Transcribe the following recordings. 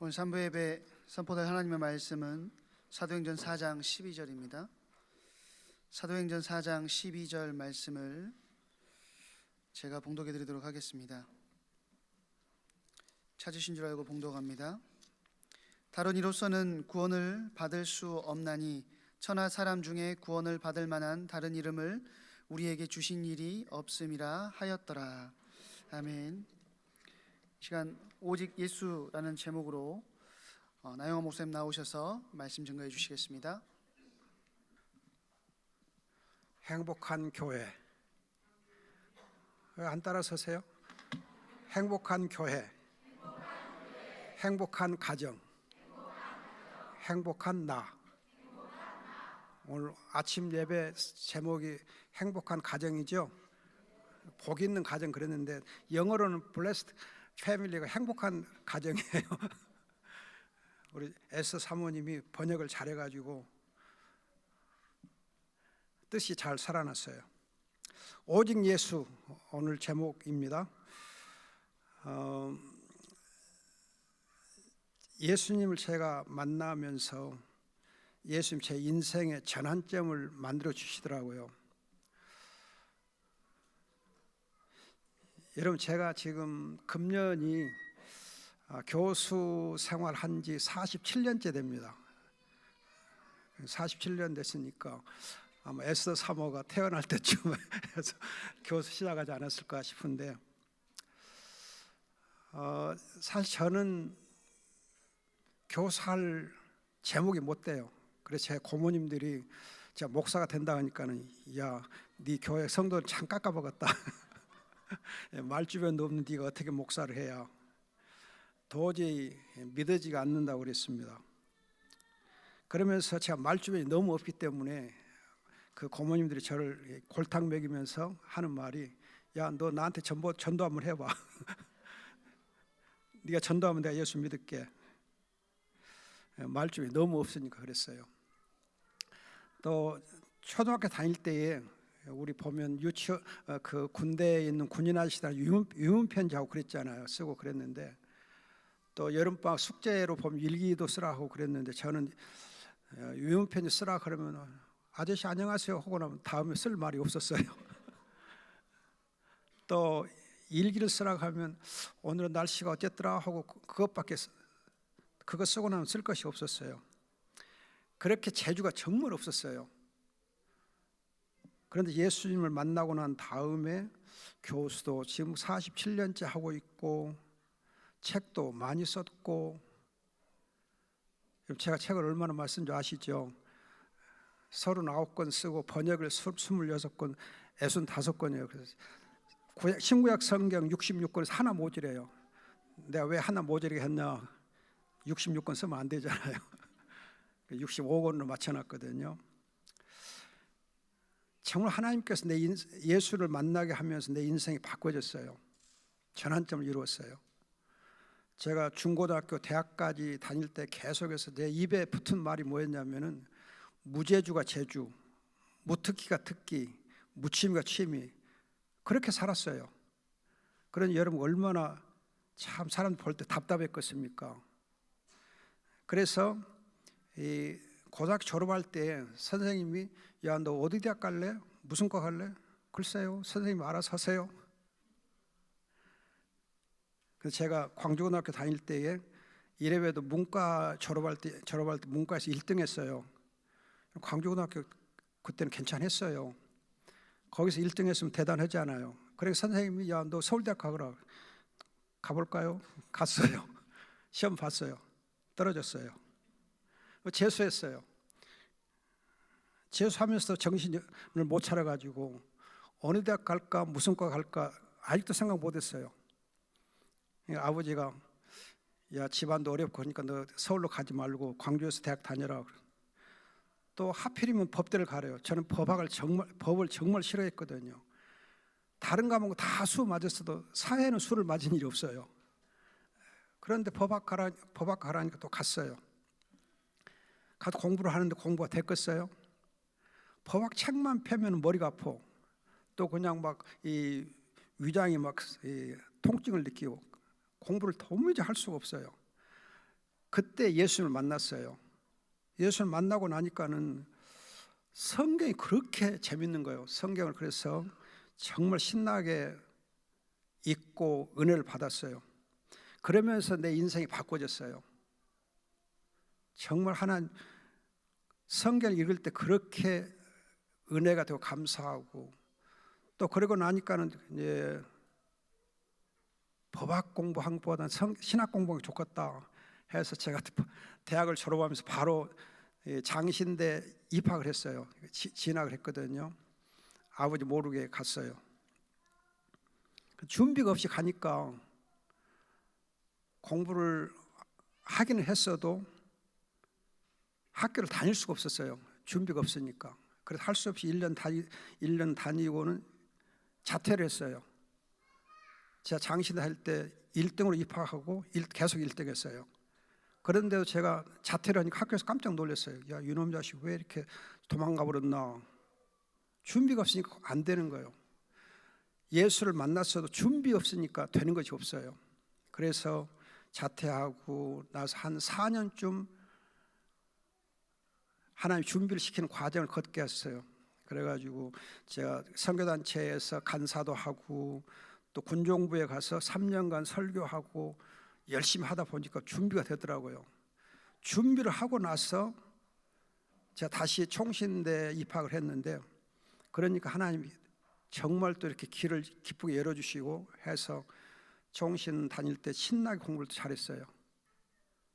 오늘 3부 예배 선포될 하나님의 말씀은 사도행전 4장 12절입니다. 사도행전 4장 12절 말씀을 제가 봉독해 드리도록 하겠습니다. 찾으신 줄 알고 봉독합니다. 다른 이로서는 구원을 받을 수 없나니 천하 사람 중에 구원을 받을 만한 다른 이름을 우리에게 주신 일이 없음이라 하였더라. 아멘. 이 시간 오직 예수라는 제목으로 나영호 목사님 나오셔서 말씀 증거해 주시겠습니다. 행복한 교회. 왜 안 따라서세요? 행복한 교회, 행복한 가정, 행복한 나. 오늘 아침 예배 제목이 행복한 가정이죠. 복 있는 가정 그랬는데 영어로는 blessed family가 행복한 가정이에요. 우리 에스 사모님이 번역을 잘해가지고 뜻이 잘 살아났어요. 오직 예수 오늘 제목입니다. 예수님을 제가 만나면서 예수님 제 인생의 전환점을 만들어 주시더라고요. 여러분, 제가 지금 금년이 교수 생활한 지 47년째 됩니다. 47년 됐으니까 아마 에스더 사모가 태어날 때쯤 해서 교수 시작하지 않았을까 싶은데, 사실 저는 교사할 제목이 못 돼요. 그래서 제 고모님들이 제가 목사가 된다 하니까는 야, 네 교회 성도를 참 깎아먹었다. 말주변도 없는 네가 어떻게 목사를 해야, 도저히 믿어지가 않는다고 그랬습니다. 그러면서 제가 말주변이 너무 없기 때문에 그 고모님들이 저를 골탕 먹이면서 하는 말이, 야, 너 나한테 전도 한번 해봐. 네가 전도하면 내가 예수 믿을게. 말주변이 너무 없으니까 그랬어요. 또 초등학교 다닐 때에 우리 보면 그 군대에 있는 군인 아저씨들 유문 편지하고 그랬잖아요. 쓰고 그랬는데, 또 여름방학 숙제로 보면 일기도 쓰라 하고 그랬는데, 저는 유문 편지 쓰라 그러면 아저씨 안녕하세요 하고 나면 다음에 쓸 말이 없었어요. 또 일기를 쓰라 하면 오늘은 날씨가 어쨌더라 하고 그거 쓰고 나면 쓸 것이 없었어요. 그렇게 재주가 정말 없었어요. 그런데 예수님을 만나고 난 다음에 교수도 지금 47년째 하고 있고, 책도 많이 썼고, 제가 책을 얼마나 많이 쓴 줄 아시죠? 39권 쓰고 번역을 26권, 65권이에요. 그래서 신구약 성경 66권에서 하나 모자래요. 내가 왜 하나 모자르게 했냐? 66권 쓰면 안 되잖아요. 65권으로 맞춰놨거든요. 정말 하나님께서 예수를 만나게 하면서 내 인생이 바꿔졌어요. 전환점을 이루었어요. 제가 중고등학교, 대학까지 다닐 때 계속해서 내 입에 붙은 말이 뭐였냐면은 무제주가 제주, 무특기가 특기, 무취미가 취미, 그렇게 살았어요. 그러니 여러분 얼마나 참 사람 볼 때 답답했겠습니까? 그래서 이 고등학교 졸업할 때 선생님이, 야, 너 어디 대학 갈래? 무슨 과 갈래? 글쎄요, 선생님 알아서 하세요. 그래서 제가 광주고등학교 다닐 때에 이래봬도 문과 졸업할 때 문과에서 1등 했어요. 광주고등학교 그때는 괜찮았어요. 거기서 1등 했으면 대단하잖아요. 그래서 선생님이, 야, 너 서울대학 가거라. 가볼까요? 갔어요. 시험 봤어요. 떨어졌어요. 재수했어요. 재수하면서도 정신을 못 차려가지고 어느 대학 갈까, 무슨 과 갈까 아직도 생각 못했어요. 아버지가, 야, 집안도 어렵고 하니까 너 서울로 가지 말고 광주에서 대학 다녀라. 또 하필이면 법대를 가래요. 저는 법을 정말 싫어했거든요. 다른 과목은 다 수 맞았어도 사회는 수를 맞은 일이 없어요. 그런데 법학 가라니까 또 갔어요. 가서 공부를 하는데 공부가 됐겠어요? 법학 책만 펴면 머리가 아파. 또 그냥 막 이 위장이 막 통증을 느끼고 공부를 도무지 할 수가 없어요. 그때 예수님을 만났어요. 예수를 만나고 나니까는 성경이 그렇게 재밌는 거예요. 성경을 그래서 정말 신나게 읽고 은혜를 받았어요. 그러면서 내 인생이 바꿔졌어요. 정말 하나님 성경을 읽을 때 그렇게 은혜가 되고 감사하고, 또 그러고 나니까는 이제 법학 공부한 것보다는 신학 공부가 좋겠다 해서 제가 대학을 졸업하면서 바로 장신대 입학을 했어요. 진학을 했거든요. 아버지 모르게 갔어요. 준비가 없이 가니까 공부를 하기는 했어도 학교를 다닐 수가 없었어요. 준비가 없으니까. 그래서 할 수 없이 1년 다니고는 자퇴를 했어요. 제가 장신대 할 때 1등으로 입학하고 계속 1등 했어요. 그런데도 제가 자퇴를 하니까 학교에서 깜짝 놀랐어요. 야, 이놈 자식 왜 이렇게 도망가 버렸나. 준비가 없으니까 안 되는 거예요. 예수를 만났어도 준비 없으니까 되는 것이 없어요. 그래서 자퇴하고 나서 한 4년쯤 하나님 준비를 시키는 과정을 걷게 했어요. 그래가지고 제가 선교단체에서 간사도 하고 또 군종부에 가서 3년간 설교하고 열심히 하다 보니까 준비가 되더라고요. 준비를 하고 나서 제가 다시 총신대에 입학을 했는데, 그러니까 하나님이 정말 또 이렇게 길을 기쁘게 열어주시고 해서 총신 다닐 때 신나게 공부를 잘했어요.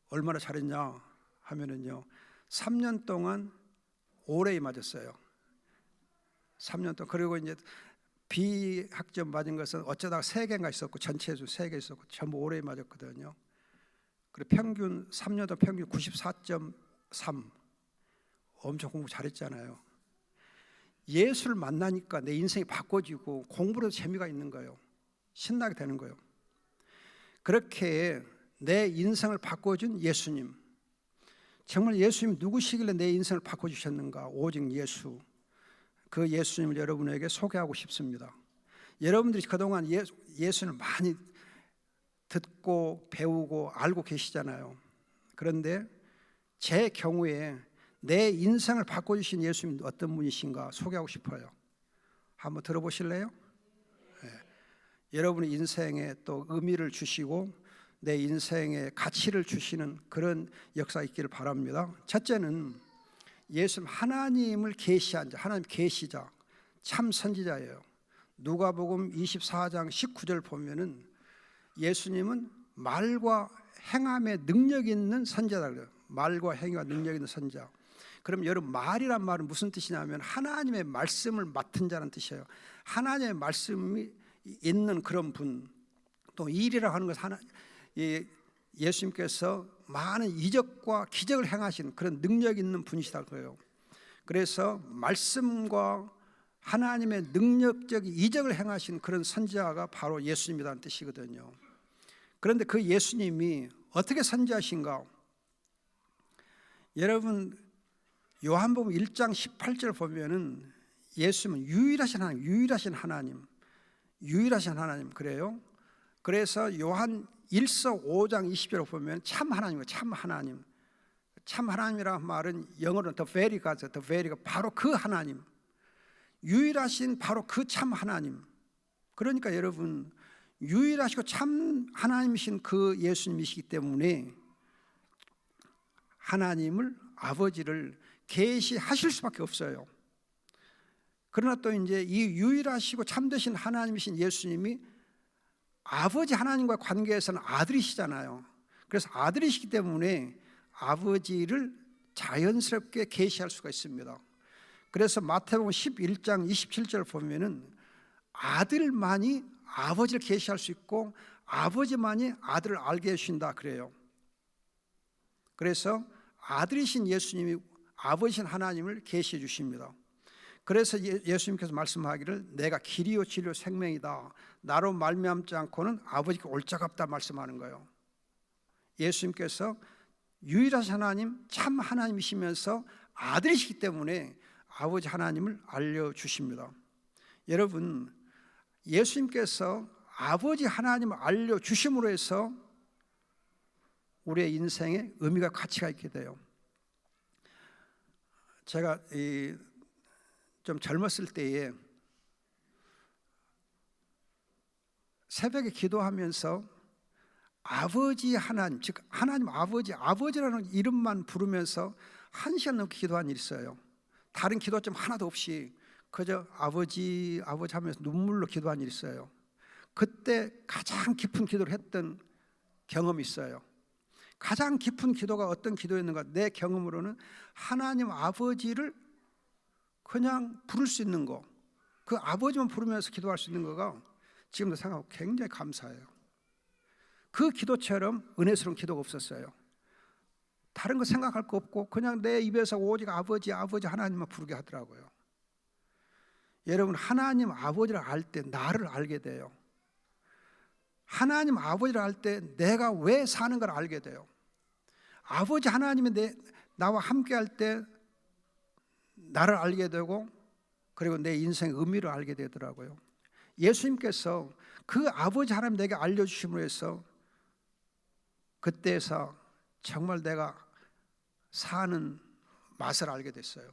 얼마나 잘했냐 하면은요, 3년 동안 오레이 맞았어요. 3년 동안. 그리고 이제 비학점 맞은 것은 어쩌다가 3개인가 있었고, 전체에서 3개 있었고 전부 오레이 맞았거든요. 그리고 평균 3년 동안 평균 94.3. 엄청 공부 잘했잖아요. 예수를 만나니까 내 인생이 바꿔지고 공부로도 재미가 있는 거예요. 신나게 되는 거예요. 그렇게 내 인생을 바꿔준 예수님, 정말 예수님 누구시길래 내 인생을 바꿔주셨는가? 오직 예수. 그 예수님을 여러분에게 소개하고 싶습니다. 여러분들이 그동안 예수님을 많이 듣고 배우고 알고 계시잖아요. 그런데 제 경우에 내 인생을 바꿔주신 예수님이 어떤 분이신가 소개하고 싶어요. 한번 들어보실래요? 네. 여러분의 인생에 또 의미를 주시고 내 인생에 가치를 주시는 그런 역사 있기를 바랍니다. 첫째는 예수님 하나님을 계시한 자, 하나님 계시자, 참 선지자예요. 누가복음 24장 19절 보면은 예수님은 말과 행함에 능력 있는 선지자다 그래요. 말과 행위와 능력 있는 선지자. 그럼 여러분, 말이란 말은 무슨 뜻이냐면 하나님의 말씀을 맡은 자라는 뜻이에요. 하나님의 말씀이 있는 그런 분. 또 일이라고 하는 것은 예수님께서 많은 이적과 기적을 행하신 그런 능력 있는 분이시다 그래요. 그래서 말씀과 하나님의 능력적 이적을 행하신 그런 선지자가 바로 예수님이라는 뜻이거든요. 그런데 그 예수님이 어떻게 선지자신가? 여러분, 요한복음 1장 18절 보면은 예수님은 유일하신 하나님 그래요. 그래서 요한 1서 5장 20절을 보면 참 하나님이에요. 참 하나님. 참 하나님이라는 말은 영어로는 the very God, the very가 바로 그 하나님, 유일하신 바로 그 참 하나님. 그러니까 여러분, 유일하시고 참 하나님이신 그 예수님이시기 때문에 하나님을, 아버지를 계시하실 수밖에 없어요. 그러나 또 이제 이 유일하시고 참되신 하나님이신 예수님이 아버지 하나님과 관계에서는 아들이시잖아요. 그래서 아들이시기 때문에 아버지를 자연스럽게 계시할 수가 있습니다. 그래서 마태복음 11장 27절 보면은 아들만이 아버지를 계시할 수 있고 아버지만이 아들을 알게 해주신다 그래요. 그래서 아들이신 예수님이 아버지신 하나님을 계시해 주십니다. 그래서 예수님께서 말씀하기를 내가 길이요 진리요 생명이다. 나로 말미암지 않고는 아버지께 올 자가 없다 말씀하는 거예요. 예수님께서 유일하신 하나님, 참 하나님이시면서 아들이시기 때문에 아버지 하나님을 알려주십니다. 여러분, 예수님께서 아버지 하나님을 알려주심으로 해서 우리의 인생에 의미가 가치가 있게 돼요. 제가 좀 젊었을 때에 새벽에 기도하면서 아버지 하나님, 즉 하나님 아버지라는 이름만 부르면서 1시간 넘게 기도한 일이 있어요. 다른 기도점 하나도 없이 그저 아버지 하면서 눈물로 기도한 일이 있어요. 그때 가장 깊은 기도를 했던 경험이 있어요. 가장 깊은 기도가 어떤 기도였는가? 내 경험으로는 하나님 아버지를 그냥 부를 수 있는 거, 그 아버지만 부르면서 기도할 수 있는 거가 지금도 생각하고 굉장히 감사해요. 그 기도처럼 은혜스러운 기도가 없었어요. 다른 거 생각할 거 없고 그냥 내 입에서 오직 아버지 하나님만 부르게 하더라고요. 여러분, 하나님 아버지를 알 때 나를 알게 돼요. 하나님 아버지를 알 때 내가 왜 사는 걸 알게 돼요. 아버지 하나님이 나와 함께 할 때 나를 알게 되고, 그리고 내 인생의 의미를 알게 되더라고요. 예수님께서 그 아버지 하나님 내게 알려주심으로 해서 그때에서 정말 내가 사는 맛을 알게 됐어요.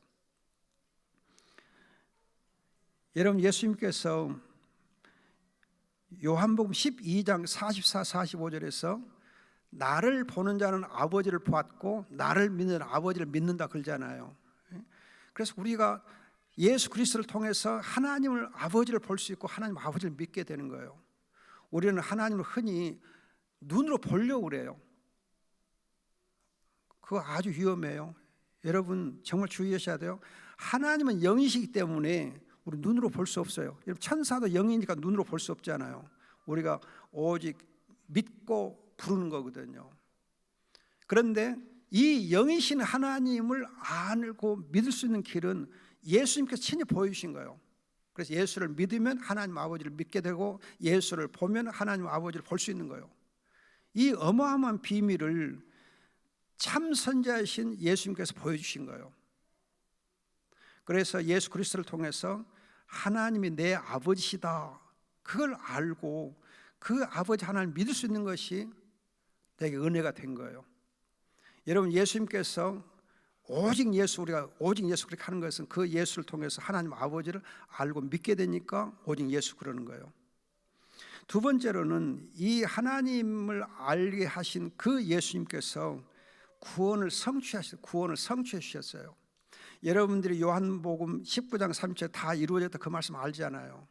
여러분, 예수님께서 요한복음 12장 44, 45절에서 나를 보는 자는 아버지를 보았고 나를 믿는 아버지를 믿는다 그러잖아요. 그래서 우리가 예수 그리스도를 통해서 하나님을 아버지를 볼 수 있고 하나님 아버지를 믿게 되는 거예요. 우리는 하나님을 흔히 눈으로 보려고 그래요. 그거 아주 위험해요. 여러분 정말 주의하셔야 돼요. 하나님은 영이시기 때문에 우리 눈으로 볼 수 없어요. 여러분, 천사도 영이니까 눈으로 볼 수 없잖아요. 우리가 오직 믿고 부르는 거거든요. 그런데 이 영이신 하나님을 알고 믿을 수 있는 길은 예수님께서 친히 보여주신 거예요. 그래서 예수를 믿으면 하나님 아버지를 믿게 되고 예수를 보면 하나님 아버지를 볼 수 있는 거예요. 이 어마어마한 비밀을 참 선지자이신 예수님께서 보여주신 거예요. 그래서 예수 그리스도를 통해서 하나님이 내 아버지시다, 그걸 알고 그 아버지 하나님을 믿을 수 있는 것이 내게 은혜가 된 거예요. 여러분, 예수님께서 우리가 오직 예수 그렇게 하는 것은 그 예수를 통해서 하나님 아버지를 알고 믿게 되니까 오직 예수 그러는 거예요. 두 번째로는 이 하나님을 알게 하신 그 예수님께서 구원을 성취해 주셨어요. 여러분들이 요한복음 19장 3절 다 이루어졌다 그 말씀 알잖아요.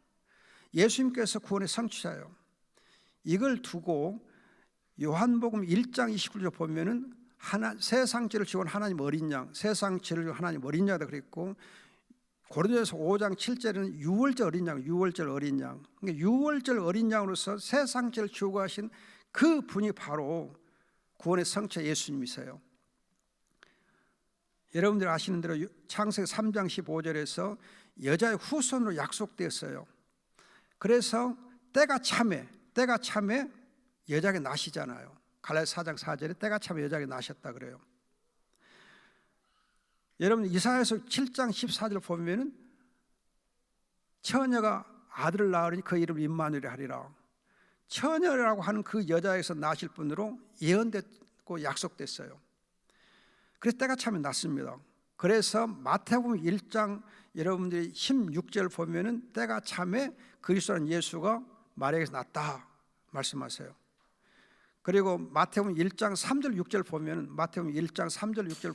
예수님께서 구원의 성취자예요. 이걸 두고 요한복음 1장 29절 보면은 세상 죄를 지고 하나님 어린 양, 세상 죄를 지고 하나님 어린 양이다 그랬고, 고린도전서 5장 7절에는 유월절 어린 양, 유월절 어린 양. 그러니까 유월절 어린 양으로서 세상 죄를 지고 하신 그 분이 바로 구원의 성취자 예수님이세요. 여러분들 아시는 대로 창세기 3장 15절에서 여자의 후손으로 약속되었어요. 그래서 때가 참에 여자에게 나시잖아요. 갈라디아 4장 4절에 때가 참에 여자에게 나셨다 그래요. 여러분, 이사야서 7장 14절 보면은 처녀가 아들을 낳으니 그 이름을 임마누엘이라 하리라. 처녀라고 하는 그 여자에게서 나실 분으로 예언됐고 약속됐어요. 그래서 때가 참에 났습니다. 그래서 마태복음 1장 여러분들이 16절 보면은 때가 참에 그리스도라는 예수가 마리아에게서 났다 말씀하세요. 그리고 마태복음 1장 3절 6절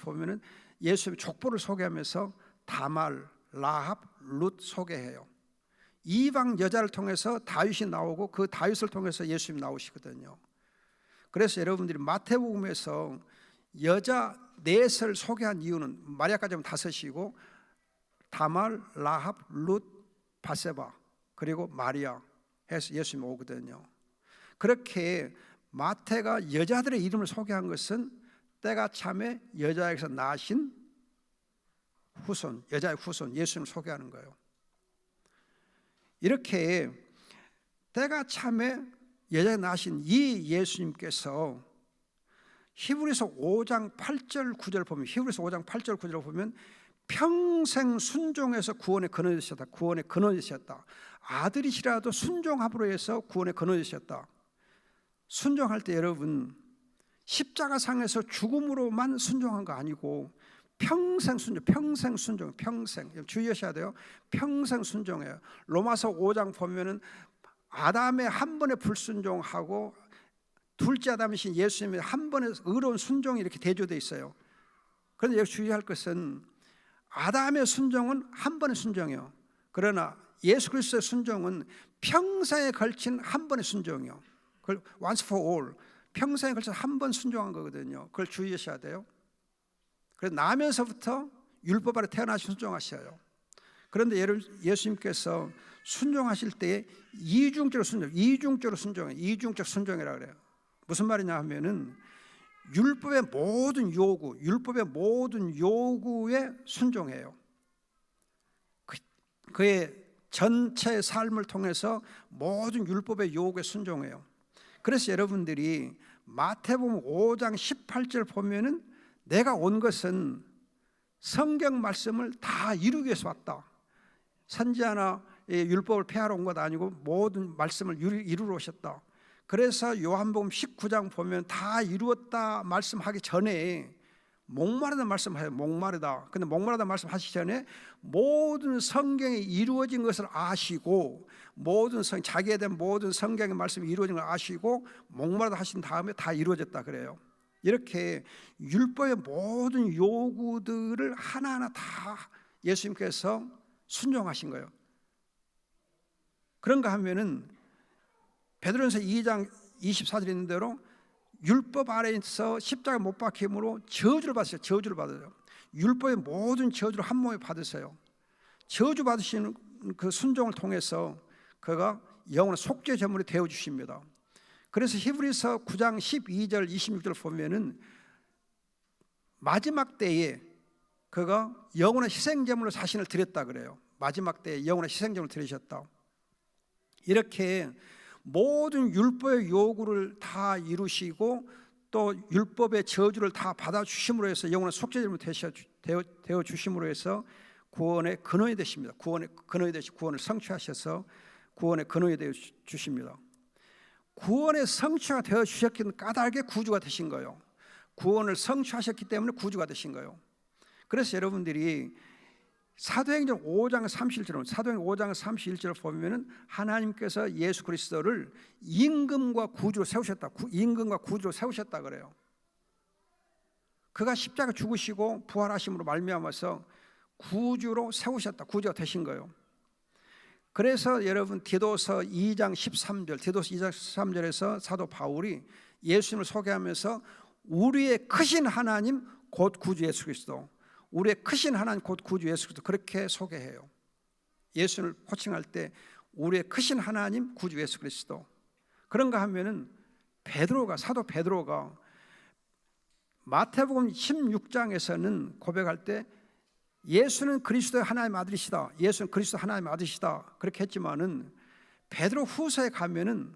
보면은 예수의 족보를 소개하면서 다말, 라합, 룻 소개해요. 이방 여자를 통해서 다윗이 나오고 그 다윗을 통해서 예수님이 나오시거든요. 그래서 여러분들이 마태복음에서 여자 넷을 소개한 이유는 마리아까지 하면 5이고 다말, 라합, 룻, 바세바 그리고 마리아 해서 예수님이 오거든요. 그렇게 마태가 여자들의 이름을 소개한 것은 때가 참에 여자에게서 나신 후손, 여자의 후손 예수님을 소개하는 거예요. 이렇게 때가 참에 여자에 나신 이 예수님께서 히브리서 5장 8절 9절 보면 평생 순종해서 구원의 근원이 되셨다. 아들이시라도 순종함으로 해서 구원의 근원이 되셨다. 순종할 때 여러분 십자가상에서 죽음으로만 순종한 거 아니고 평생 순종, 평생 순종, 평생 주의하셔야 돼요. 평생 순종해요. 로마서 5장 보면은 아담의 한 번의 불순종하고 둘째 아담이신 예수님의 한 번의 의로운 순종이 이렇게 대조되어 있어요. 그런데 여기 주의할 것은 아담의 순종은 한 번의 순종이요. 그러나 예수 그리스도의 순종은 평생에 걸친 한 번의 순종이요. 그걸 once for all, 평생에 걸쳐 한 번 순종한 거거든요. 그걸 주의하셔야 돼요. 그래서 나면서부터 율법 아래 태어나시 순종하셔요. 그런데 예수님께서 순종하실 때에 이중적으로 순종, 이중적으로 순종해, 이중적 순종이라고 그래요. 무슨 말이냐 하면은 율법의 모든 요구, 율법의 모든 요구에 순종해요. 그의 전체 삶을 통해서 모든 율법의 요구에 순종해요. 그래서 여러분들이 마태복음 5장 18절 보면은 내가 온 것은 성경 말씀을 다 이루기 위해서 왔다. 선지자나 율법을 폐하러 온 것 아니고 모든 말씀을 이루러 오셨다. 그래서 요한복음 19장 보면 다 이루었다 말씀하기 전에 목마르다 말씀하세요. 목마르다. 근데 목마르다 말씀하시기 전에 모든 성경에 이루어진 것을 아시고 모든 자기에 대한 모든 성경의 말씀이 이루어진 걸 아시고 목마르다 하신 다음에 다 이루어졌다 그래요. 이렇게 율법의 모든 요구들을 하나하나 다 예수님께서 순종하신 거예요. 그런가 하면은 베드로전서 2장 24절에 있는 대로 율법 아래에서 십자가 못 박힘으로 저주를 받으세요. 저주를 받아요. 율법의 모든 저주를 한 몸에 받으세요. 저주 받으시는 그 순종을 통해서 그가 영원한 속죄 제물이 되어 주십니다. 그래서 히브리서 9장 12절 26절 보면은 마지막 때에 그가 영원한 희생 제물로 자신을 드렸다 그래요. 마지막 때에 영원한 희생 제물을 드리셨다. 이렇게 모든 율법의 요구를 다 이루시고 또 율법의 저주를 다 받아주심으로 해서 영원한 속죄제물이 되어 주심으로 해서 구원의 근원이 되십니다. 구원의 근원이 되시 구원을 성취하셔서 구원의 근원이 되어 주십니다. 구원의 성취가 되어 주셨기 까닭에 구주가 되신 거예요. 구원을 성취하셨기 때문에 구주가 되신 거예요. 그래서 여러분들이 사도행전 5장 31절을 보면은 하나님께서 예수 그리스도를 임금과 구주로 세우셨다. 임금과 구주로 세우셨다 그래요. 그가 십자가 죽으시고 부활하심으로 말미암아서 구주로 세우셨다. 구주가 되신 거예요. 그래서 여러분 디도서 2장 13절에서 사도 바울이 예수님을 소개하면서 우리의 크신 하나님 곧 구주 예수 그리스도, 우리의 크신 하나님 곧 구주 예수 그리스도 그렇게 소개해요. 예수를 호칭할 때 우리의 크신 하나님 구주 예수 그리스도. 그런가 하면은 사도 베드로가 마태복음 16장에서는 고백할 때 예수는 그리스도의 하나님의 아들이시다. 예수는 그리스도 하나님의 아들이시다. 그렇게 했지만은 베드로 후서에 가면은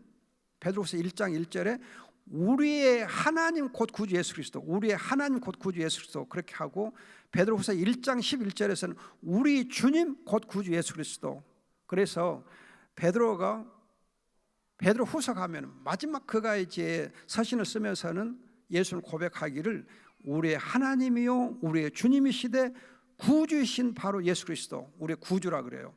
베드로후서 1장 1절에 우리의 하나님 곧 구주 예수 그리스도, 우리의 하나님 곧 구주 예수 그리스도 그렇게 하고 베드로후서 1장 11절에서는 우리 주님 곧 구주 예수 그리스도. 그래서 베드로후서 가면 마지막 그가 이제 서신을 쓰면서는 예수를 고백하기를 우리의 하나님이요 우리의 주님이시되 구주이신 바로 예수 그리스도, 우리의 구주라 그래요.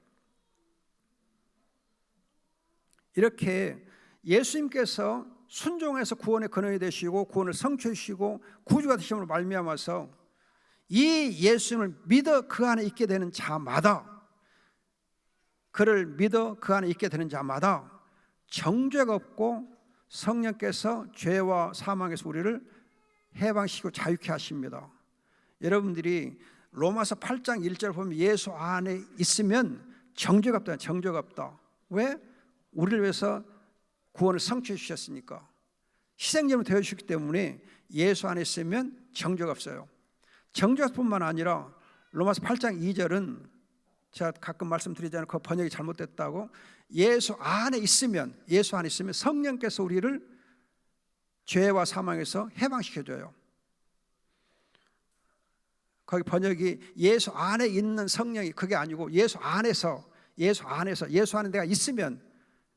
이렇게 예수님께서 순종해서 구원의 근원이 되시고 구원을 성취해 주시고 구주가 되심으로 말미암아서 이 예수님을 믿어 그 안에 있게 되는 자마다, 그를 믿어 그 안에 있게 되는 자마다 정죄가 없고 성령께서 죄와 사망에서 우리를 해방시키고 자유케 하십니다. 여러분들이 로마서 8장 1절 보면 예수 안에 있으면 정죄가 없다. 정죄가 없다. 왜? 우리를 위해서 구원을 성취해 주셨으니까. 희생제물이 되어 주셨기 때문에 예수 안에 있으면 정죄가 없어요. 정죄뿐만 아니라 로마서 8장 2절은 제가 가끔 말씀드리잖아요. 그 번역이 잘못됐다고. 예수 안에 있으면 성령께서 우리를 죄와 사망에서 해방시켜줘요. 거기 번역이 예수 안에 있는 성령이 그게 아니고 예수 안에 내가 있으면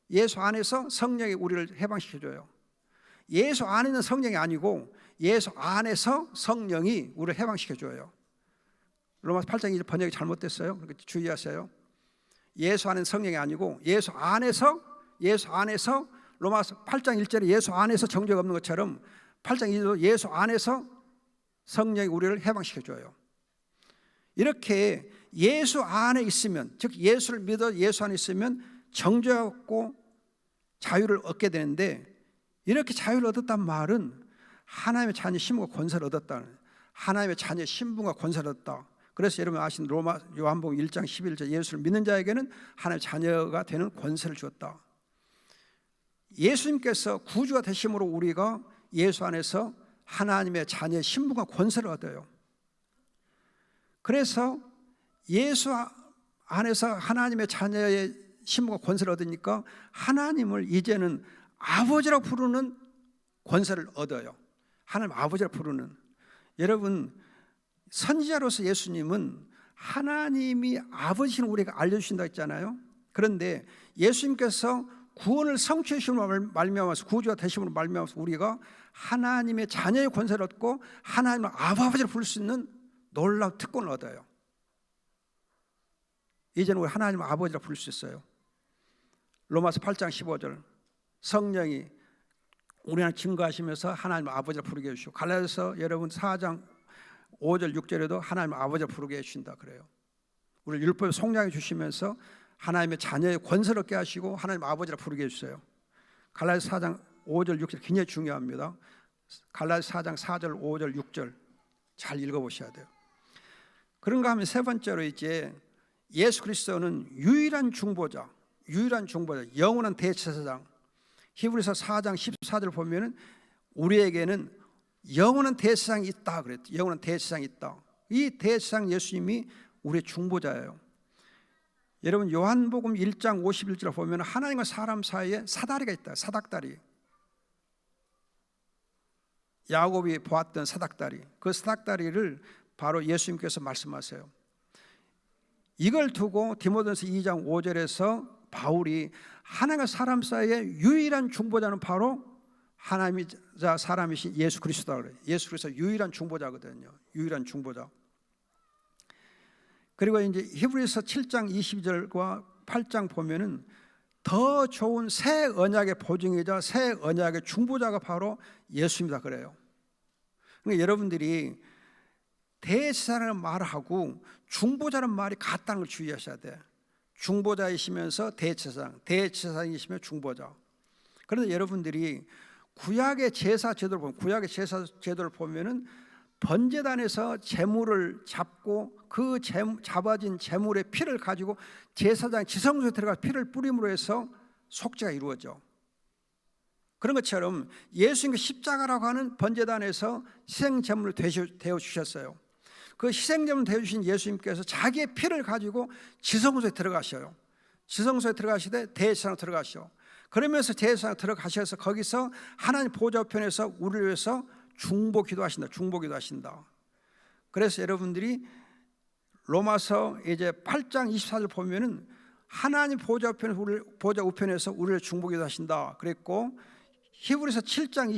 예수 안에서 성령이 우리를 해방시켜줘요. 예수 안에 있는 성령이 아니고 예수 안에서 성령이 우리를 해방시켜 줘요. 로마서 8장 2절 번역이 잘못됐어요. 그러니까 주의하세요. 예수 안에는 성령이 아니고 예수 안에서 로마서 8장 1절에 예수 안에서 정죄가 없는 것처럼 8장 2절도 예수 안에서 성령이 우리를 해방시켜 줘요. 이렇게 예수 안에 있으면, 즉 예수를 믿어 예수 안에 있으면 정죄가 없고 자유를 얻게 되는데, 이렇게 자유를 얻었단 말은 하나님의 자녀의 신분과 권세를 얻었다는, 하나님의 자녀의 신분과 권세를 얻었다. 그래서 여러분 아시는 요한복음 1장 11절 예수를 믿는 자에게는 하나님의 자녀가 되는 권세를 주었다. 예수님께서 구주가 되심으로 우리가 예수 안에서 하나님의 자녀의 신분과 권세를 얻어요. 그래서 예수 안에서 하나님의 자녀의 신분과 권세를 얻으니까 하나님을 이제는 아버지라고 부르는 권세를 얻어요. 하나님 아버지라고 부르는. 여러분, 선지자로서 예수님은 하나님이 아버지신 우리가 알려주신다 했잖아요. 그런데 예수님께서 구원을 성취해 주심으로 말미암아서, 구주가 되심으로 말미암아서 우리가 하나님의 자녀의 권세를 얻고 하나님을 아버지로 부를 수 있는 놀라운 특권을 얻어요. 이제는 우리 하나님을 아버지로 부를 수 있어요. 로마서 8장 15절 성령이 우리한테 증거하시면서 하나님을 아버지로 부르게 해주시고, 갈라디아서 여러분 4장 5절 6절에도 하나님을 아버지로 부르게 해주신다 그래요. 우리 율법을 속량해 주시면서 하나님의 자녀의 권세를 얻게 하시고 하나님 아버지라 부르게 해주세요. 갈라디아서 4장 5절 6절 굉장히 중요합니다. 갈라디아서 4장 4절 5절 6절 잘 읽어보셔야 돼요. 그런가 하면 세 번째로 이제 예수 그리스도는 유일한 중보자, 영원한 대제사장. 히브리서 4장 14절 보면은 우리에게는 영원한 대제사장이 있다 그랬죠. 영원한 대제사장이 있다. 이 대제사장 예수님이 우리의 중보자예요. 여러분 요한복음 1장 51절을 보면 하나님과 사람 사이에 사다리가 있다. 사닥다리. 야곱이 보았던 사닥다리. 그 사닥다리를 바로 예수님께서 말씀하세요. 이걸 두고 디모데전서 2장 5절에서 바울이 하나님과 사람 사이에 유일한 중보자는 바로 하나님이자 사람이신 예수 그리스도다 그래요. 예수 그리스도 유일한 중보자거든요. 유일한 중보자. 그리고 이제 히브리서 7장 22절과 8장 보면은 더 좋은 새 언약의 보증이자 새 언약의 중보자가 바로 예수입니다 그래요. 그러니까 여러분들이 대제사장이라는 말하고 중보자라는 말이 같다는 걸 주의하셔야 돼. 중보자이시면서 대제사장, 대제사장이시면 중보자. 그런데 여러분들이 구약의 제사 제도를 보면은 번제단에서 제물을 잡고 그 잡아진 제물의 피를 가지고 제사장 지성소에 들어가 피를 뿌림으로 해서 속죄가 이루어져. 그런 것처럼 예수님께 십자가라고 하는 번제단에서 희생제물을 되어주셨어요. 그 희생제물을 되어주신 예수님께서 자기의 피를 가지고 지성소에 들어가셔요. 지성소에 들어가시되 대제사장으로 들어가셔. 그러면서 대제사장으로 들어가셔서 거기서 하나님 보좌 우편에서 우리를 위해서 중보 기도하신다. 그래서 여러분들이 로마서 이제 8장 24절 보면은 하나님 보좌 우편에서 우리를 중보 기도하신다 그랬고, 히브리서 7장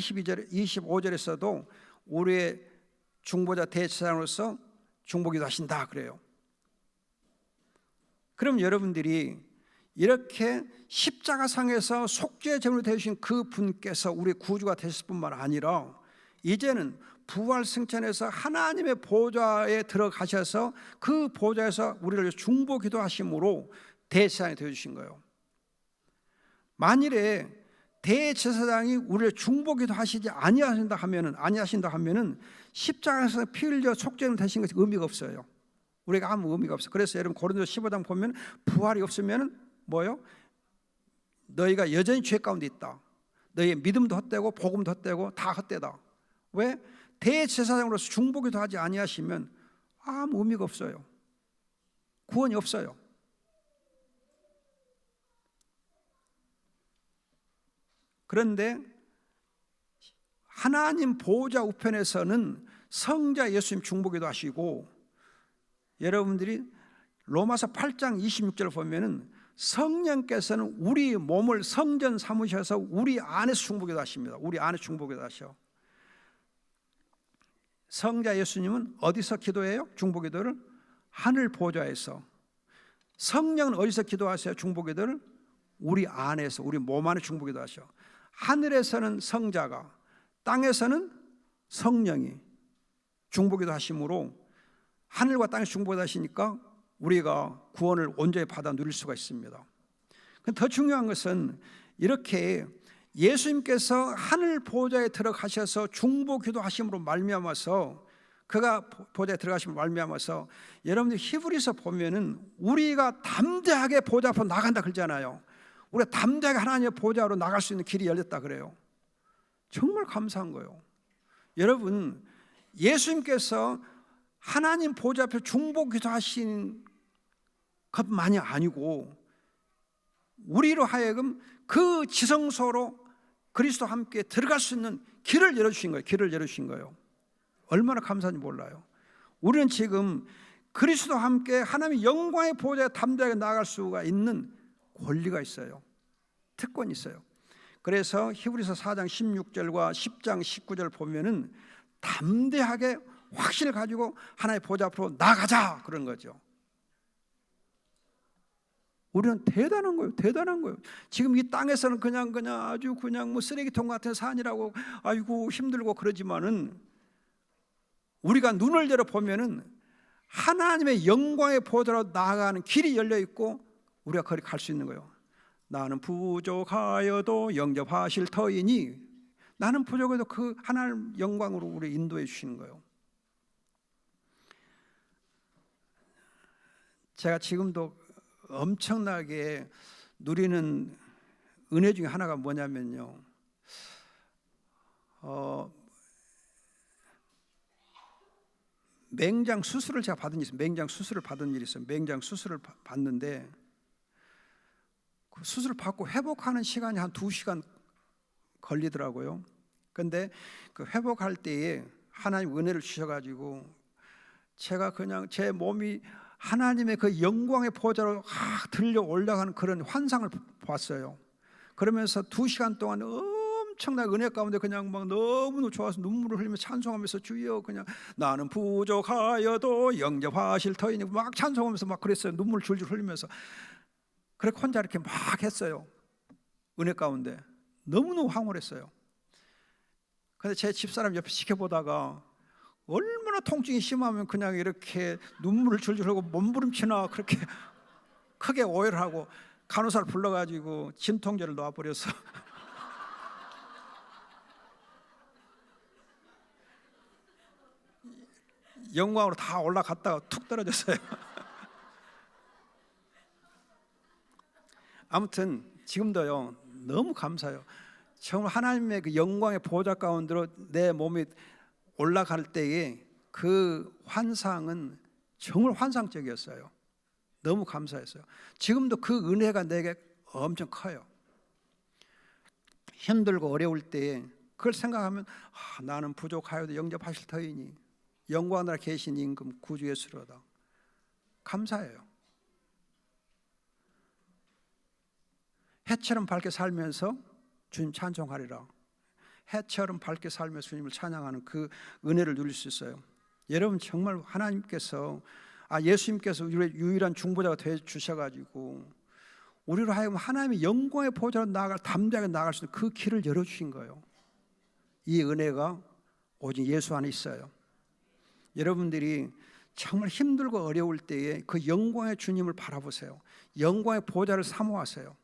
25절에서도 우리의 중보자 대제사장으로서 중보 기도하신다 그래요. 그럼 여러분들이 이렇게 십자가상에서 속죄 제물이 되신 그 분께서 우리의 구주가 되실 뿐만 아니라 이제는 부활 승천에서 하나님의 보좌에 들어가셔서 그 보좌에서 우리를 중보 기도하심으로 대제사장이 되어주신 거예요. 만일에 대제사장이 우리를 중보 기도하시지 아니하신다 하면은 십자가에서 피 흘려 속죄는 되신 것이 의미가 없어요. 우리가 아무 의미가 없어요. 그래서 여러분 고린도서 15장 보면 부활이 없으면은 뭐요? 너희가 여전히 죄 가운데 있다. 너희의 믿음도 헛되고 복음도 헛되고 다 헛되다. 왜? 대제사장으로서 중보기도 하지 아니하시면 아무 의미가 없어요. 구원이 없어요. 그런데 하나님 보호자 우편에서는 성자 예수님 중보기도 하시고, 여러분들이 로마서 8장 26절을 보면은 성령께서는 우리 몸을 성전 삼으셔서 우리 안에서 중보기도 하십니다. 우리 안에 중보기도 하셔. 성자 예수님은 어디서 기도해요? 중보기도를 하늘 보좌에서. 성령은 어디서 기도하세요? 중보기도를 우리 안에서, 우리 몸 안에 중보기도 하셔. 하늘에서는 성자가, 땅에서는 성령이 중보기도 하심으로 하늘과 땅에서 중보기도 하시니까 우리가 구원을 온전히 받아 누릴 수가 있습니다. 더 중요한 것은 이렇게 예수님께서 하늘 보좌에 들어가셔서 중보기도 하심으로 말미암아서, 그가 보좌에 들어가심으로 말미암아서, 여러분들 히브리서 보면은 우리가 담대하게 보좌 앞으로 나간다 그러잖아요. 우리가 담대하게 하나님의 보좌로 나갈 수 있는 길이 열렸다 그래요. 정말 감사한 거예요. 여러분, 예수님께서 하나님 보좌 앞에 중보기도 하신 것만이 아니고 우리로 하여금 그 지성소로 그리스도와 함께 들어갈 수 있는 길을 열어주신 거예요. 길을 열어주신 거예요. 얼마나 감사한지 몰라요. 우리는 지금 그리스도와 함께 하나님의 영광의 보좌에 담대하게 나아갈 수가 있는 권리가 있어요. 특권이 있어요. 그래서 히브리서 4장 16절과 10장 19절 보면은 담대하게 확신을 가지고 하나님의 보좌 앞으로 나가자 그런 거죠. 우리는 대단한 거예요. 대단한 거예요. 지금 이 땅에서는 그냥 아주 뭐 쓰레기통 같은 산이라고 아이고 힘들고 그러지만은 우리가 눈을 열어 보면은 하나님의 영광의 보좌로 나아가는 길이 열려 있고 우리가 거기 갈 수 있는 거예요. 나는 부족하여도 영접하실 터이니, 나는 부족해도 그 하나님 영광으로 우리 인도해 주시는 거예요. 제가 지금도 엄청나게 누리는 은혜 중에 하나가 뭐냐면요, 맹장 수술을 제가 받은 일이 있어요. 맹장 수술을 받은 일이 있어요. 맹장 수술을 받는데 그 수술을 받고 회복하는 시간이 한 2시간 걸리더라고요. 근데 그 회복할 때에 하나님 은혜를 주셔가지고 제가 그냥 제 몸이 하나님의 그 영광의 보좌로 들려 올라가는 그런 환상을 봤어요. 그러면서 2시간 동안 엄청난 은혜 가운데 그냥 막 너무 좋아서 눈물을 흘리며 찬송하면서 주여, 그냥 나는 부족하여도 영접하실 터이니 막 찬송하면서 막 그랬어요. 눈물 줄줄 흘리면서. 그렇게 혼자 이렇게 막 했어요. 은혜 가운데 너무너무 황홀했어요. 근데 제 집사람 옆에 지켜보다가 얼마나 통증이 심하면 그냥 이렇게 눈물을 줄줄 흘리고 몸부림치나 그렇게 크게 오해를 하고 간호사를 불러가지고 진통제를 놔버려서 영광으로 다 올라갔다가 툭 떨어졌어요. 아무튼 지금도요 너무 감사해요. 정말 하나님의 그 영광의 보좌 가운데로 내 몸이 올라갈 때에 그 환상은 정말 환상적이었어요. 너무 감사했어요. 지금도 그 은혜가 내게 엄청 커요. 힘들고 어려울 때에 그걸 생각하면 나는 부족하여도 영접하실 터이니 영광 나라 계신 임금 구주 예수로다. 감사해요. 해처럼 밝게 살면서 주님 찬송하리라. 해처럼 밝게 살면서 주님을 찬양하는 그 은혜를 누릴 수 있어요. 여러분 정말 하나님께서 예수님께서 우리의 유일한 중보자가 되어 주셔가지고 우리로 하여금 하나님의 영광의 보좌로 담대하게 나아갈 수 있는 그 길을 열어주신 거예요. 이 은혜가 오직 예수 안에 있어요. 여러분들이 정말 힘들고 어려울 때에 그 영광의 주님을 바라보세요. 영광의 보좌를 사모하세요.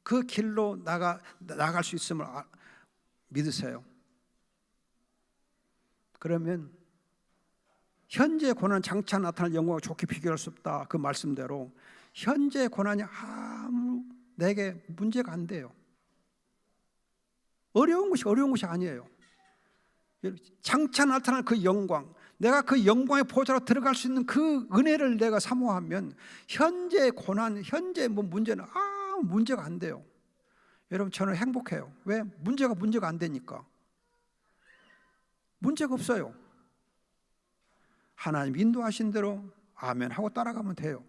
그 길로 나갈 수 있음을 믿으세요. 그러면 현재 고난 장차 나타날 영광을 좋게 비교할 수 없다. 그 말씀대로 현재 고난이 아무 내게 문제가 안 돼요. 어려운 것이 아니에요. 장차 나타날 그 영광, 내가 그 영광의 보좌로 들어갈 수 있는 그 은혜를 내가 사모하면 현재 고난, 현재 문제는 아무 문제가 안 돼요. 여러분 저는 행복해요. 왜? 문제가 안 되니까. 문제가 없어요. 하나님 인도하신 대로 아멘 하고 따라가면 돼요.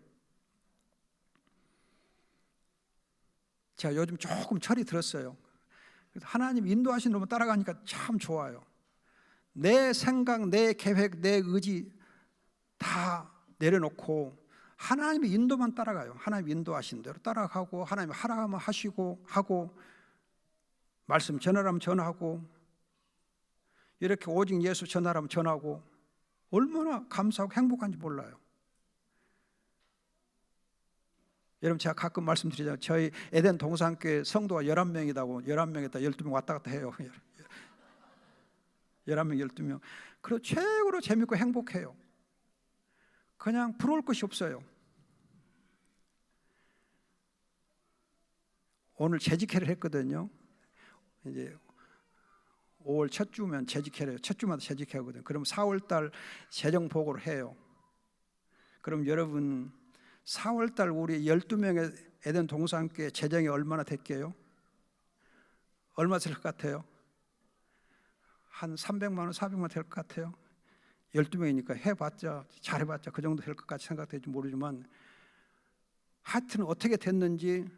제가 요즘 조금 철이 들었어요. 그래서 하나님 인도하신 대로 따라가니까 참 좋아요. 내 생각, 내 계획, 내 의지 다 내려놓고 하나님의 인도만 따라가요. 하나님 인도하신 대로 따라가고, 하나님 하라면 하시고 하고, 말씀 전하라면 전하고, 이렇게 오직 예수 전하라면 전하고, 얼마나 감사하고 행복한지 몰라요. 여러분, 제가 가끔 말씀드리잖아요. 저희 에덴 동산교회 성도가 11명이다고. 11명에다 12명 왔다 갔다 해요. 11명, 12명. 그리고 최고로 재밌고 행복해요. 그냥 부러울 것이 없어요. 오늘 재직회를 했거든요. 이제 5월 첫 주면 재직회를, 첫 주마다 재직회 하거든요. 그럼 4월 달 재정 보고를 해요. 그럼 여러분, 4월 달 우리 12명의 에덴 동산교회 재정이 얼마나 됐게요? 얼마 될 것 같아요? 한 300만 원, 400만 원 될 것 같아요. 12명이니까 해봤자, 잘해봤자 그 정도 될 것 같이 생각될지 모르지만, 하여튼 어떻게 됐는지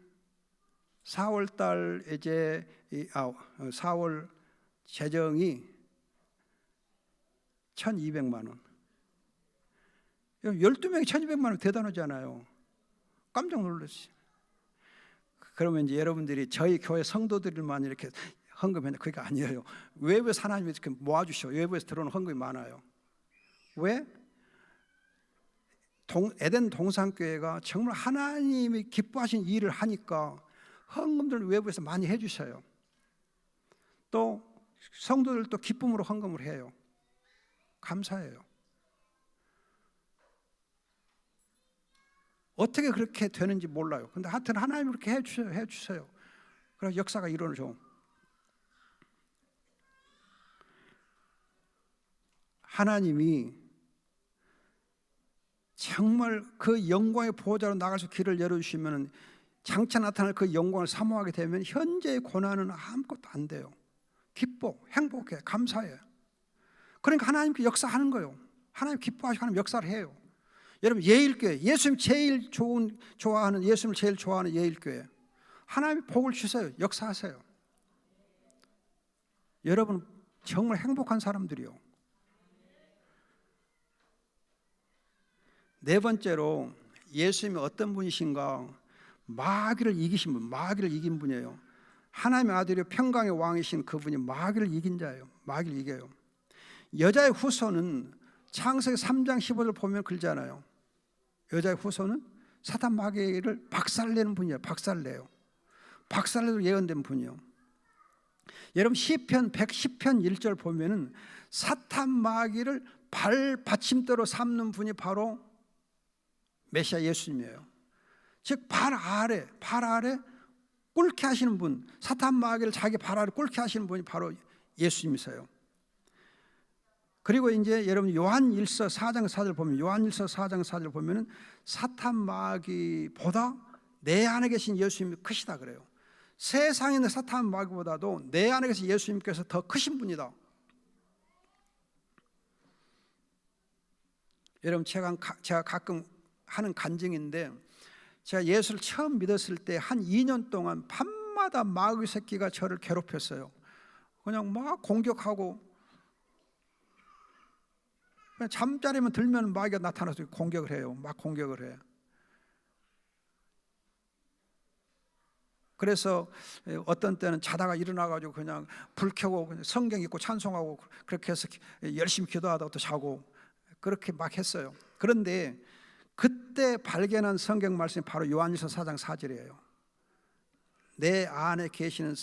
4월 달 이제 4월 재정이 1200만 원. 12명이 1200만 원 대단하잖아요. 깜짝 놀랐어요. 그러면 이제 여러분들이 저희 교회 성도들만 이렇게 헌금했는데 그게 아니에요. 외부에서 하나님이 이렇게 모아주셔. 외부에서 들어오는 헌금이 많아요. 왜? 에덴 동산교회가 정말 하나님이 기뻐하신 일을 하니까 헌금들 외부에서 많이 해주셔요. 또 성도들도 기쁨으로 헌금을 해요. 감사해요. 어떻게 그렇게 되는지 몰라요. 근데 하여튼 하나님이 그렇게 해주세요. 그래서 역사가 일어나죠. 하나님이 정말 그 영광의 보호자로 나가서 길을 열어주시면, 장차 나타날 그 영광을 사모하게 되면 현재의 고난은 아무것도 안 돼요. 기뻐, 행복해, 감사해. 그러니까 하나님께 역사하는 거예요. 하나님 기뻐하시고 하나님 역사를 해요. 여러분, 예일교회, 예수님 제일 좋아하는, 예수님을 제일 좋아하는 예일교회, 하나님이 복을 주세요. 역사하세요. 여러분 정말 행복한 사람들이요. 네 번째로, 예수님이 어떤 분이신가? 마귀를 이기신 분, 마귀를 이긴 분이에요. 하나님의 아들이요 평강의 왕이신 그분이 마귀를 이긴 자예요. 마귀를 이겨요. 여자의 후손은 창세기 3장 15절 보면 그러잖아요. 여자의 후손은 사탄 마귀를 박살내는 분이에요. 박살내요. 박살내도 예언된 분이요. 여러분 시편 110편 1절 보면은 사탄 마귀를 발받침대로 삼는 분이 바로 메시아 예수님이에요. 즉 발 아래 꿇게 하시는 분, 사탄 마귀를 자기 발 아래 꿇게 하시는 분이 바로 예수님이세요. 그리고 이제 여러분 요한일서 4장 4절 보면, 요한일서 4장 4절 보면은 사탄 마귀보다 내 안에 계신 예수님이 크시다 그래요. 세상에 있는 사탄 마귀보다도 내 안에 계신 예수님께서 더 크신 분이다. 여러분 제가 가끔 하는 간증인데, 제가 예수를 처음 믿었을 때 한 2년 동안 밤마다 마귀 새끼가 저를 괴롭혔어요. 그냥 막 공격하고, 그냥 잠자리만 들면 마귀가 나타나서 공격을 해요. 막 공격을 해. 그래서 어떤 때는 자다가 일어나가지고 그냥 불 켜고 그냥 성경 읽고 찬송하고 그렇게 해서 열심히 기도하다가 또 자고 그렇게 막 했어요. 그런데 그때 발견한 성경 말씀이 바로 요한일서 4장 4절이에요. 내 안에 계시는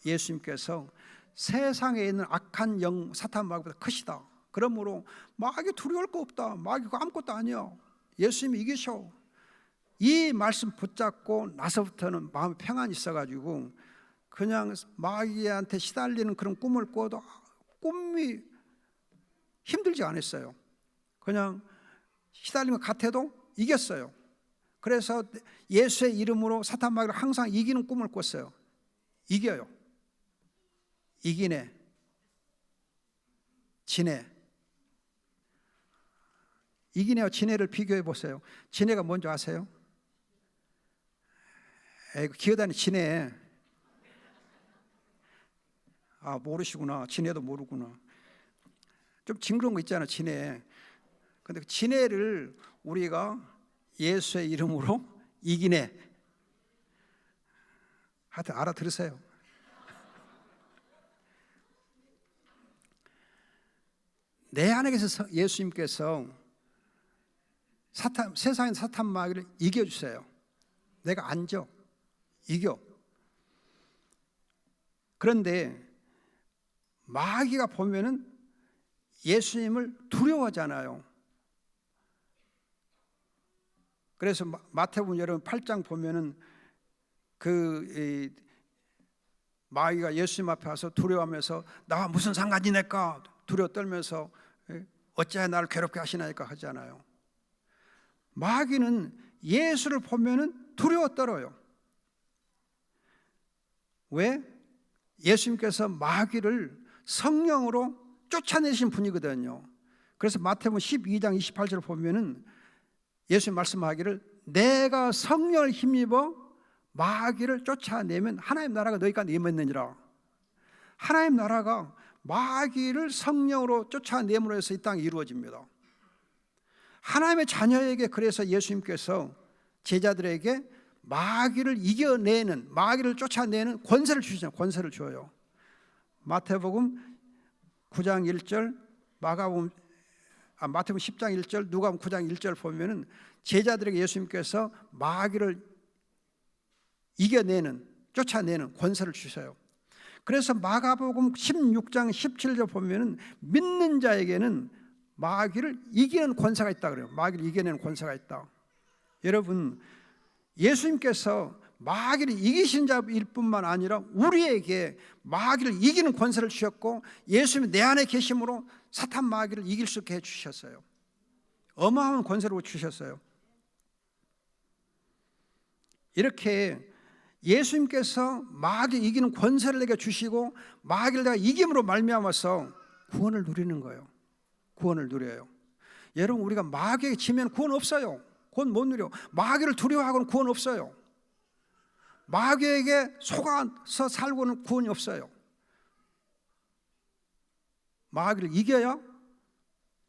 예수님께서 세상에 있는 악한 영 사탄 마귀보다 크시다. 그러므로 마귀 두려울 거 없다. 마귀가 아무것도 아니야. 예수님이 이기셔. 이 말씀 붙잡고 나서부터는 마음에 평안이 있어가지고 그냥 마귀한테 시달리는 그런 꿈을 꿔도 꿈이 힘들지 않았어요. 그냥 시달리는 것 같아도 이겼어요. 그래서 예수의 이름으로 사탄 마귀를 항상 이기는 꿈을 꿨어요. 이겨요. 이기네. 지네. 이기네와 지네를 비교해 보세요. 지네가 뭔지 아세요? 기어다니는 지네. 아, 모르시구나. 지네도 모르구나. 좀 징그러운 거 있잖아, 진해. 근데 그 진해를 우리가 예수의 이름으로 이기네. 하여튼 알아들으세요. 내 안에 계셔서 예수님께서 세상의 사탄 마귀를 이겨주세요. 내가 앉아 이겨. 그런데 마귀가 보면은 예수님을 두려워하잖아요. 그래서 마태복음 여러분 8장 보면은 마귀가 예수님 앞에 와서 두려워하면서 나와 무슨 상관이 낼까 두려워 떨면서 어찌하여 나를 괴롭게 하시나이까 하잖아요. 마귀는 예수를 보면은 두려워 떨어요. 왜? 예수님께서 마귀를 성령으로 쫓아내신 분이거든요. 그래서 마태복음 12장 28절을 보면은 예수님 말씀하기를 내가 성령을 힘입어 마귀를 쫓아내면 하나님 나라가 너희 가운데 임했느니라. 하나님 나라가 마귀를 성령으로 쫓아내므로 해서 이 땅에 이루어집니다. 하나님의 자녀에게 그래서 예수님께서 제자들에게 마귀를 이겨내는, 마귀를 쫓아내는 권세를 주시잖아요. 권세를 줘요. 마태복음 9장 1절, 마태복음 10장 1절, 누가복음 9장 1절 보면은 제자들에게 예수님께서 마귀를 이겨내는, 쫓아내는 권세를 주셔요. 그래서 마가복음 16장 17절 보면은 믿는 자에게는 마귀를 이기는 권세가 있다 그래요. 마귀를 이겨내는 권세가 있다. 여러분, 예수님께서 마귀를 이기신 자일 뿐만 아니라 우리에게 마귀를 이기는 권세를 주셨고 예수님이 내 안에 계심으로 사탄 마귀를 이길 수 있게 해주셨어요. 어마어마한 권세를 주셨어요. 이렇게 예수님께서 마귀 이기는 권세를 내게 주시고 마귀를 내가 이김으로 말미암아서 구원을 누리는 거예요. 구원을 누려요. 여러분, 우리가 마귀에게 지면 구원 없어요. 구원 못 누려. 마귀를 두려워하고는 구원 없어요. 마귀에게 속아서 살고는 구원이 없어요. 마귀를 이겨야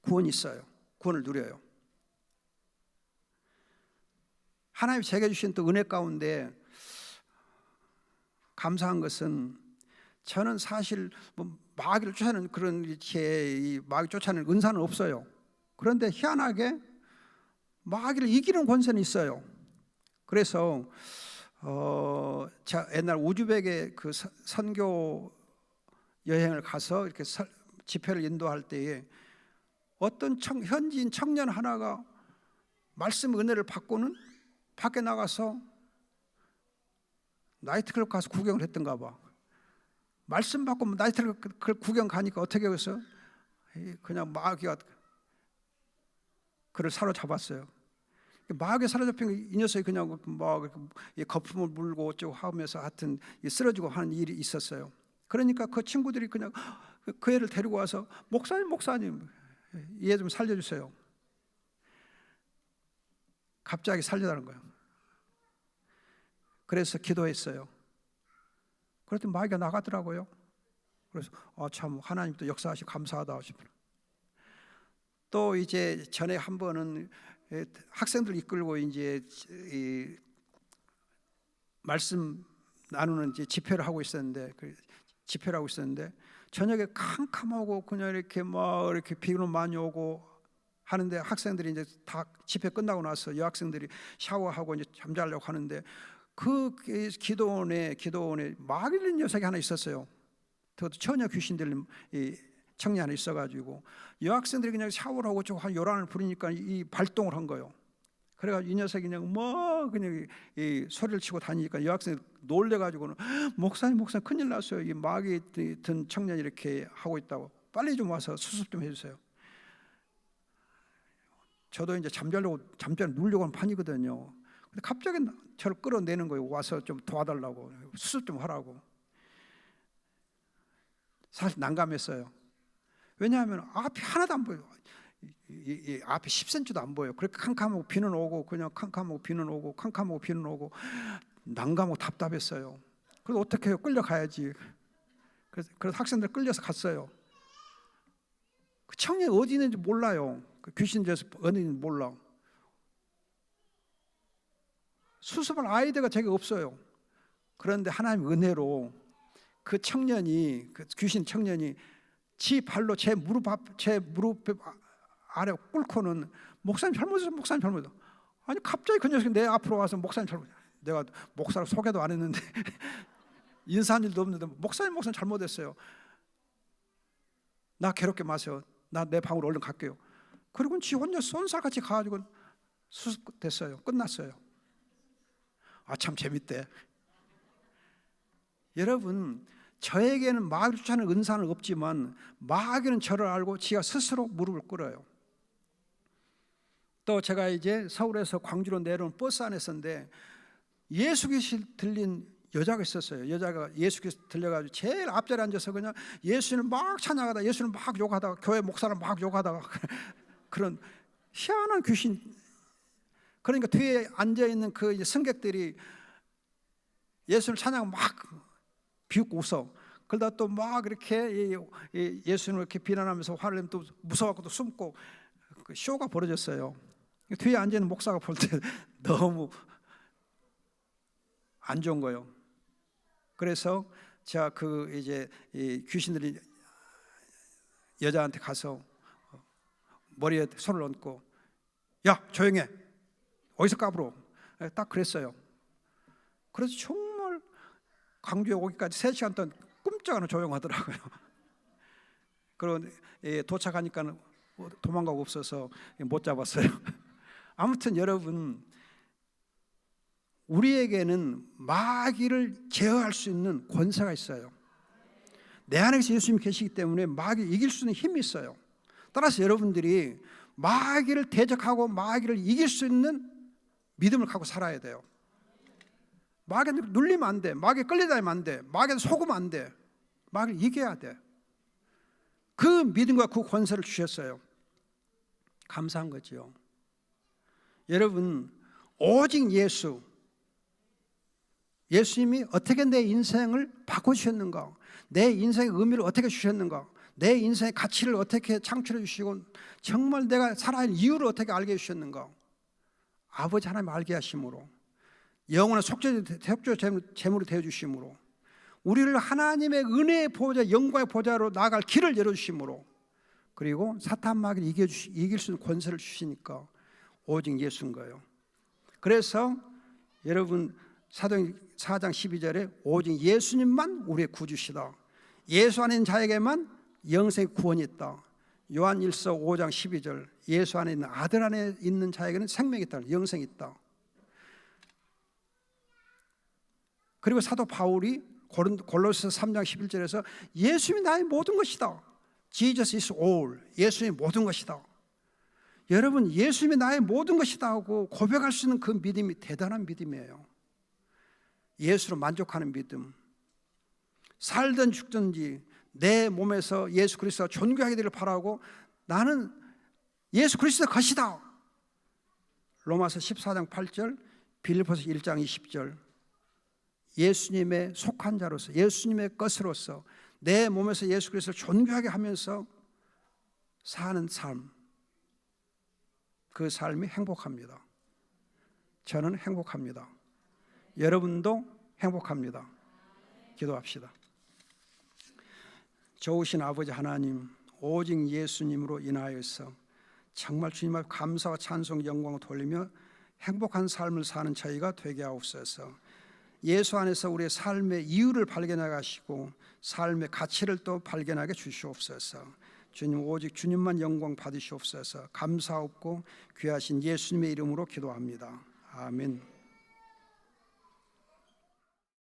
구원이 있어요. 구원을 누려요. 하나님이 제게 주신 또 은혜 가운데 감사한 것은 저는 사실 마귀를 쫓아내는 그런 이렇게 마귀 쫓아내는 은사는 없어요. 그런데 희한하게 마귀를 이기는 권세는 있어요. 그래서 제가 옛날 우즈벡에 그 선교 여행을 가서 이렇게 집회를 인도할 때에 어떤 현지인 청년 하나가 말씀 은혜를 받고는 밖에 나가서 나이트클럽 가서 구경을 했던가 봐. 말씀 받고 나이트클럽 구경 가니까 어떻게 해서 그냥 마귀가 그를 사로잡았어요. 마귀에 사로잡힌 이 녀석이 그냥 막 거품을 물고 어쩌고 하면서 하여튼 쓰러지고 하는 일이 있었어요. 그러니까 그 친구들이 그냥 그 애를 데리고 와서 목사님 얘 좀 살려주세요. 갑자기 살려달라는 거예요. 그래서 기도했어요. 그랬더니 마귀가 나가더라고요. 그래서 참 하나님 또 역사하시고 감사하다 싶어요. 또 이제 전에 한 번은 학생들 이끌고 이제 말씀 나누는 이제 집회를 하고 있었는데 저녁에 캄캄하고 그냥 이렇게 막 이렇게 비는 많이 오고 하는데 학생들이 이제 다 집회 끝나고 나서 여학생들이 샤워하고 이제 잠자려고 하는데 그 기도원에 마귀 들린 녀석이 하나 있었어요. 그것도 처녀 귀신 들린 청년 하나 있어가지고 여학생들이 그냥 샤워를 하고 한 요란을 부리니까 이 발동을 한 거예요. 그래가지고 이 녀석이 그냥 그냥 이 소리를 치고 다니니까 여학생이 놀래가지고는 목사님 큰일 났어요. 이 마귀 든 청년이 이렇게 하고 있다고 빨리 좀 와서 수습 좀 해주세요. 저도 이제 잠자려 누우려고 하는 판이거든요. 근데 갑자기 저를 끌어내는 거예요. 와서 좀 도와달라고 수습 좀 하라고. 사실 난감했어요. 왜냐하면 앞이 하나도 안 보여요. 이 앞에 10cm도 안 보여요. 그렇게 캄캄하고 비는 오고 그냥 캄캄하고 비는 오고 난감하고 답답했어요. 그래서 어떻게 해요? 끌려가야지. 그래서 학생들 끌려서 갔어요. 그 청년이 어디 있는지 몰라요. 그 귀신 들려서 어디 있는지 몰라. 수습할 아이디어가 제게 없어요. 그런데 하나님의 은혜로 그 청년이, 그 귀신 청년이 지 발로 제 무릎 아래 꿇고는 목사님 잘못했어, 목사님 잘못했어. 아니 갑자기 그 녀석이 내 앞으로 와서 목사님 잘못했어. 내가 목사로 소개도 안 했는데 인사한 일도 없는데 목사님 잘못했어요. 나 괴롭게 마세요. 나 내 방으로 얼른 갈게요. 그리고 지 혼자 쏜살같이 가가지고 수습됐어요. 끝났어요. 아, 참 재밌대. 여러분, 저에게는 마귀를 쫓아내는 은사는 없지만 마귀는 저를 알고 지가 스스로 무릎을 꿇어요. 또 제가 이제 서울에서 광주로 내려온 버스 안에 있었는데 예수 귀신 들린 여자가 있었어요. 여자가 예수 귀신 들려가지고 제일 앞자리에 앉아서 그냥 예수를 막 찬양하다, 예수를 막 욕하다가, 교회 목사를 막 욕하다가 그런 희한한 귀신. 그러니까 뒤에 앉아 있는 그 승객들이 예수를 찬양 막 비웃고 웃어. 그러다 또 막 이렇게 예수님을 이렇게 비난하면서 화를 내면 또 무서워갖고 또 숨고 그 쇼가 벌어졌어요. 뒤에 앉아 있는 목사가 볼 때 너무 안 좋은 거예요. 그래서 제가 그 이제 귀신들이 여자한테 가서 머리에 손을 얹고 야 조용해, 어디서 까불어, 딱 그랬어요. 그래서 정말 광주에 오기까지 3시간 동안 꼼짝 않고 조용하더라고요. 그리고 도착하니까 도망가고 없어서 못 잡았어요. 아무튼 여러분, 우리에게는 마귀를 제어할 수 있는 권세가 있어요. 내 안에서 예수님이 계시기 때문에 마귀를 이길 수 있는 힘이 있어요. 따라서 여러분들이 마귀를 대적하고 마귀를 이길 수 있는 믿음을 갖고 살아야 돼요. 마귀한테 눌리면 안 돼. 마귀에 끌려다니면 안 돼. 마귀한테 속으면 안 돼. 마귀를 이겨야 돼. 그 믿음과 그 권세를 주셨어요. 감사한 거죠. 여러분, 오직 예수님이 어떻게 내 인생을 바꿔주셨는가, 내 인생의 의미를 어떻게 주셨는가, 내 인생의 가치를 어떻게 창출해 주시고 정말 내가 살아야 하는 이유를 어떻게 알게 해주셨는가. 아버지 하나님 알게 하심으로, 영원한 속죄 제물을 되어주심으로, 우리를 하나님의 은혜의 보좌, 영광의 보좌로 나아갈 길을 열어주심으로, 그리고 사탄 마귀를 이길 수 있는 권세를 주시니까 오직 예수인 거예요. 그래서 여러분, 사도행 4장 12절에 오직 예수님만 우리의 구주시다, 예수 안에 있는 자에게만 영생의 구원이 있다. 요한 1서 5장 12절, 예수 안에 있는 아들 안에 있는 자에게는 생명이 있다, 영생이 있다. 그리고 사도 바울이 골로새 3장 11절에서 예수님이 나의 모든 것이다, Jesus is all, 예수님이 모든 것이다. 여러분, 예수님이 나의 모든 것이다 하고 고백할 수 있는 그 믿음이 대단한 믿음이에요. 예수로 만족하는 믿음. 살든 죽든지 내 몸에서 예수 그리스도가 존귀하게 되기를 바라고 나는 예수 그리스도의 것이다. 로마서 14장 8절, 빌립보서 1장 20절. 예수님의 속한 자로서, 예수님의 것으로서 내 몸에서 예수 그리스도를 존귀하게 하면서 사는 삶, 그 삶이 행복합니다. 저는 행복합니다. 여러분도 행복합니다. 기도합시다. 좋으신 아버지 하나님, 오직 예수님으로 인하여서 정말 주님 앞에 감사와 찬송 영광을 돌리며 행복한 삶을 사는 저희가 되게 하옵소서. 예수 안에서 우리의 삶의 이유를 발견하게 하시고 삶의 가치를 또 발견하게 주시옵소서. 주님, 오직 주님만 영광 받으시옵소서. 감사하옵고 귀하신 예수님의 이름으로 기도합니다. 아멘.